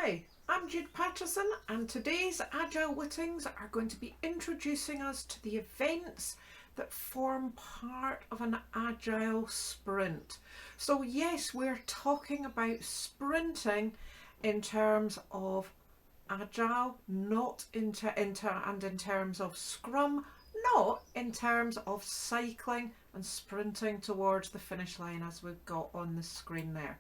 Hi, I'm Jude Patterson, and today's Agile Wittings are going to be introducing us to the events that form part of an Agile sprint. So yes, we're talking about sprinting in terms of Agile, not in terms of Scrum, not in terms of cycling and sprinting towards the finish line as we've got on the screen there.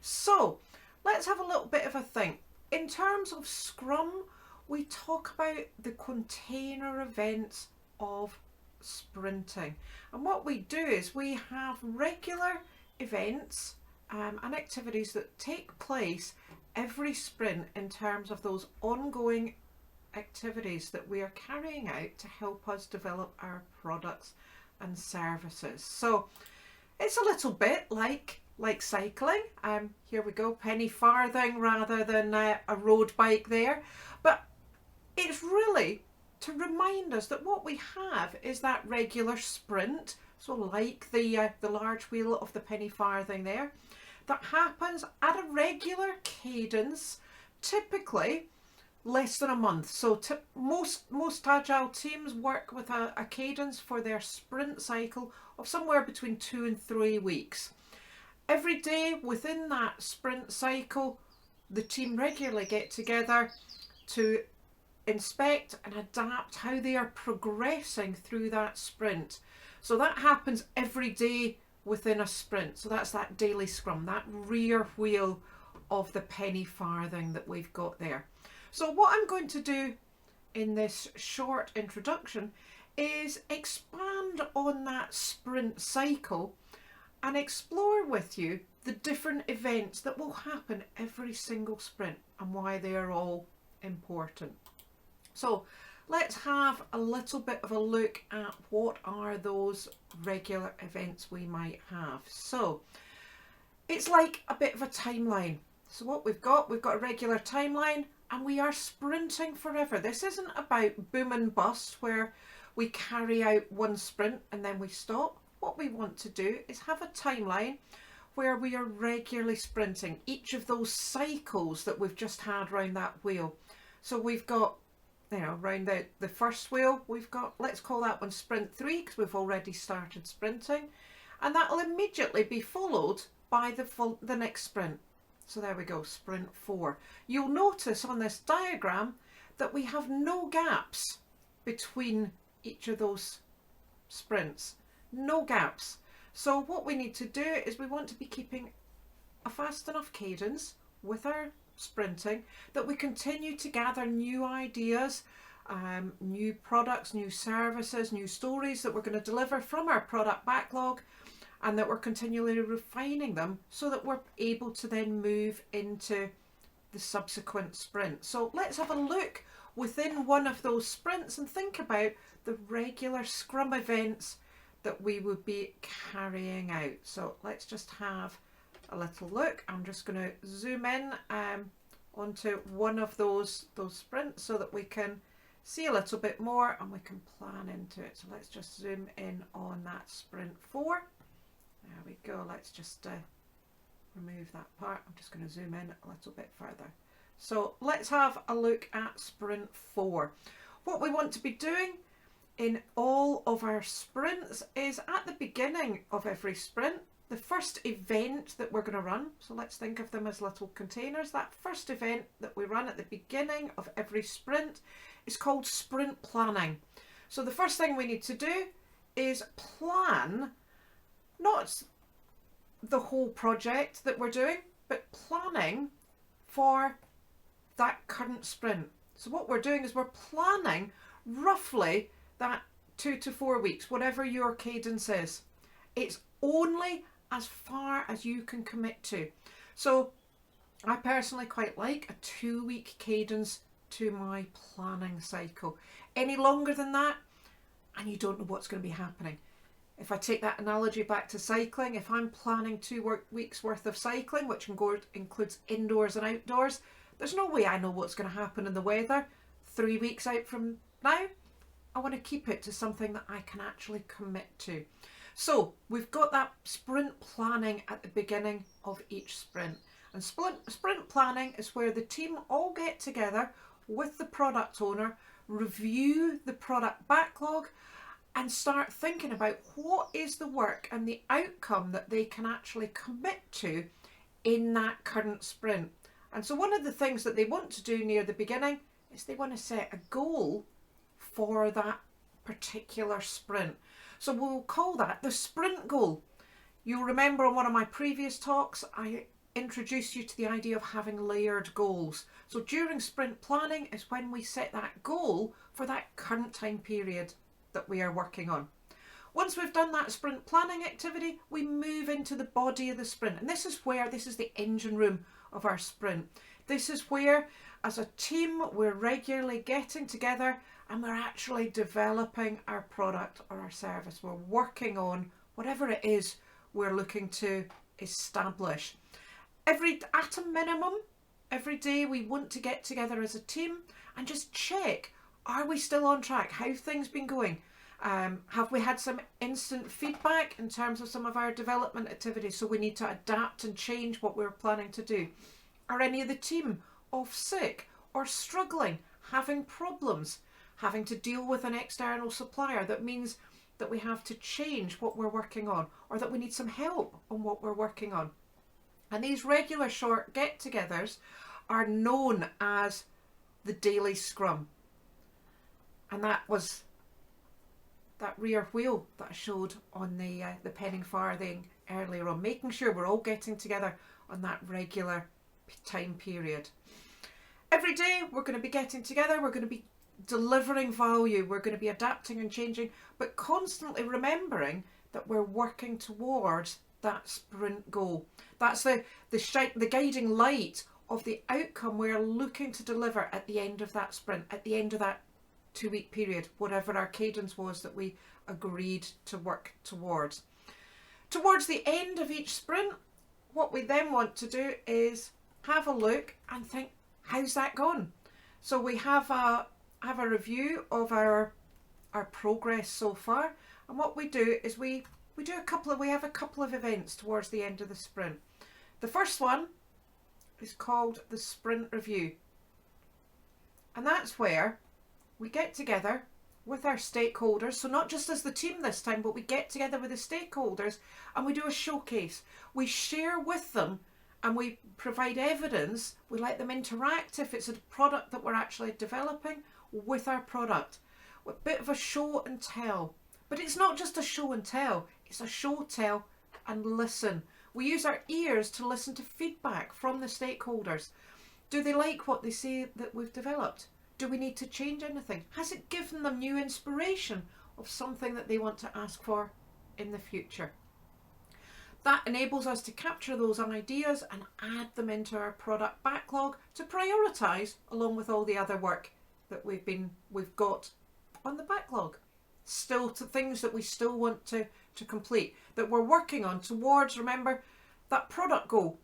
So let's have a little bit of a think. In terms of Scrum, we talk about the container events of sprinting. And what we do is we have regular events and activities that take place every sprint in terms of those ongoing activities that we are carrying out to help us develop our products and services. So it's a little bit like cycling. Here we go, penny farthing rather than a road bike there. But it's really to remind us that what we have is that regular sprint. So like the large wheel of the penny farthing there, that happens at a regular cadence, typically less than a month. So most Agile teams work with a cadence for their sprint cycle of somewhere between 2 and 3 weeks. Every day within that sprint cycle, the team regularly get together to inspect and adapt how they are progressing through that sprint. So that happens every day within a sprint. So that's that daily scrum, that rear wheel of the penny farthing that we've got there. So what I'm going to do in this short introduction is expand on that sprint cycle and explore with you the different events that will happen every single sprint and why they are all important. So let's have a little bit of a look at what are those regular events we might have. So it's like a bit of a timeline. So what we've got a regular timeline and we are sprinting forever. This isn't about boom and bust where we carry out one sprint and then we stop. What we want to do is have a timeline where we are regularly sprinting each of those cycles that we've just had around that wheel. So we've got, around the first wheel, we've got, let's call that one sprint 3 because we've already started sprinting, and that will immediately be followed by the next sprint. So there we go, sprint 4. You'll notice on this diagram that we have no gaps between each of those sprints. No gaps. So what we need to do is we want to be keeping a fast enough cadence with our sprinting that we continue to gather new ideas, new products, new services, new stories that we're going to deliver from our product backlog, and that we're continually refining them so that we're able to then move into the subsequent sprint. So let's have a look within one of those sprints and think about the regular Scrum events that we would be carrying out. So let's just have a little look. I'm just going to zoom in onto one of those sprints so that we can see a little bit more and we can plan into it. So let's just zoom in on that sprint 4. There we go. Let's just remove that part. I'm just going to zoom in a little bit further. So let's have a look at sprint 4. What we want to be doing in all of our sprints is at the beginning of every sprint, the first event that we're going to run, so let's think of them as little containers, that first event that we run at the beginning of every sprint is called sprint planning. So the first thing we need to do is plan not the whole project that we're doing, but planning for that current sprint. So what we're doing is we're planning roughly that 2 to 4 weeks, whatever your cadence is. It's only as far as you can commit to. So I personally quite like a 2-week cadence to my planning cycle. Any longer than that, and you don't know what's going to be happening. If I take that analogy back to cycling, if I'm planning 2 weeks worth of cycling, which includes indoors and outdoors, there's no way I know what's going to happen in the weather 3 weeks out from now. I want to keep it to something that I can actually commit to. So we've got that sprint planning at the beginning of each sprint. And sprint planning is where the team all get together with the product owner, review the product backlog, and start thinking about what is the work and the outcome that they can actually commit to in that current sprint. And so one of the things that they want to do near the beginning is they want to set a goal for that particular sprint. So we'll call that the sprint goal. You'll remember on one of my previous talks, I introduced you to the idea of having layered goals. So during sprint planning is when we set that goal for that current time period that we are working on. Once we've done that sprint planning activity, we move into the body of the sprint. And this is the engine room of our sprint. This is where, as a team, we're regularly getting together and we're actually developing our product or our service. We're working on whatever it is we're looking to establish. At a minimum, every day we want to get together as a team and just check, are we still on track? How's things been going? Have we had some instant feedback in terms of some of our development activities? So we need to adapt and change what we're planning to do. Are any of the team off sick or struggling, having problems, having to deal with an external supplier? That means that we have to change what we're working on, or that we need some help on what we're working on. And these regular short get-togethers are known as the daily Scrum. And that was that rear wheel that I showed on the penny farthing earlier on, making sure we're all getting together on that regular time period. Every day we're going to be getting together, we're going to be delivering value, we're going to be adapting and changing, but constantly remembering that we're working towards that sprint goal. That's the guiding light of the outcome we're looking to deliver at the end of that sprint, at the end of that 2-week period, whatever our cadence was that we agreed to work towards. Towards the end of each sprint, what we then want to do is have a look and think, how's that gone? So we have a review of our progress so far, and what we do is we have a couple of events towards the end of the sprint. The first one is called the sprint review, and that's where we get together with our stakeholders, so not just as the team this time, but we get together with the stakeholders and we do a showcase. We share with them and we provide evidence. We let them interact if it's a product that we're actually developing with our product. A bit of a show and tell. But it's not just a show and tell, it's a show, tell and listen. We use our ears to listen to feedback from the stakeholders. Do they like what they see that we've developed? Do we need to change anything? Has it given them new inspiration of something that they want to ask for in the future? That enables us to capture those ideas and add them into our product backlog to prioritise along with all the other work that we've got on the backlog. Still to things that we still want to complete, that we're working on towards, remember, that product goal,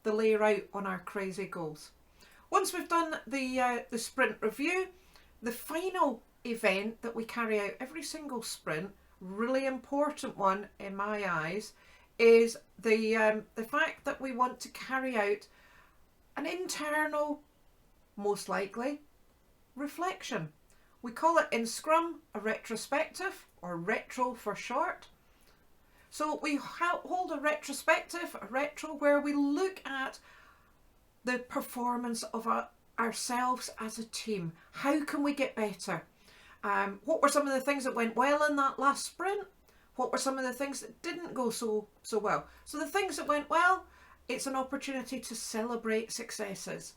the layer out on our crazy goals. Once we've done the sprint review, the final event that we carry out every single sprint, really important one in my eyes, is the fact that we want to carry out an internal, most likely, reflection. We call it in Scrum a retrospective, or retro for short. So we hold a retrospective, a retro, where we look at the performance of ourselves as a team. How can we get better? What were some of the things that went well in that last sprint? What were some of the things that didn't go so well? So the things that went well, it's an opportunity to celebrate successes.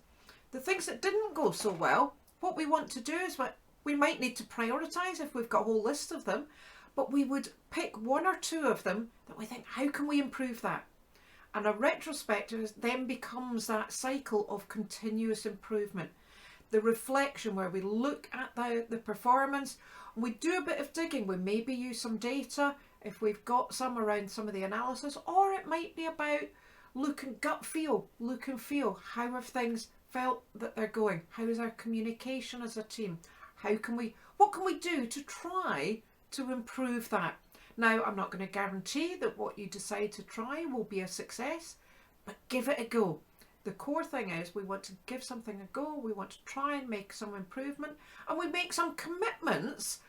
The things that didn't go so well, what we want to do is we might need to prioritise if we've got a whole list of them, but we would pick one or two of them that we think, how can we improve that? And a retrospective then becomes that cycle of continuous improvement. The reflection where we look at the performance and we do a bit of digging. We maybe use some data if we've got some around some of the analysis, or it might be about look and feel. How have things felt that they're going? How is our communication as a team? What can we do to try to improve that? Now, I'm not going to guarantee that what you decide to try will be a success, but give it a go. The core thing is we want to give something a go, we want to try and make some improvement, and we make some commitments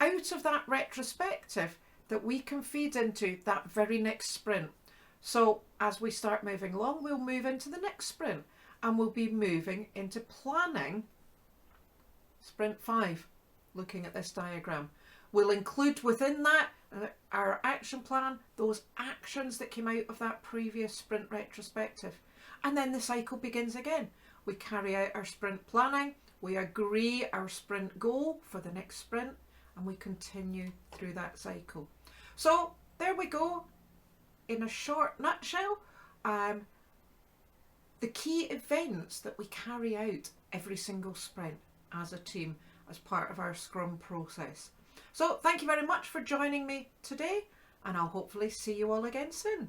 out of that retrospective that we can feed into that very next sprint. So as we start moving along, we'll move into the next sprint and we'll be moving into planning sprint 5, looking at this diagram. We'll include within that our action plan, those actions that came out of that previous sprint retrospective. And then the cycle begins again. We carry out our sprint planning, we agree our sprint goal for the next sprint, and we continue through that cycle. So there we go, in a short nutshell, the key events that we carry out every single sprint as a team as part of our Scrum process. So thank you very much for joining me today, and I'll hopefully see you all again soon.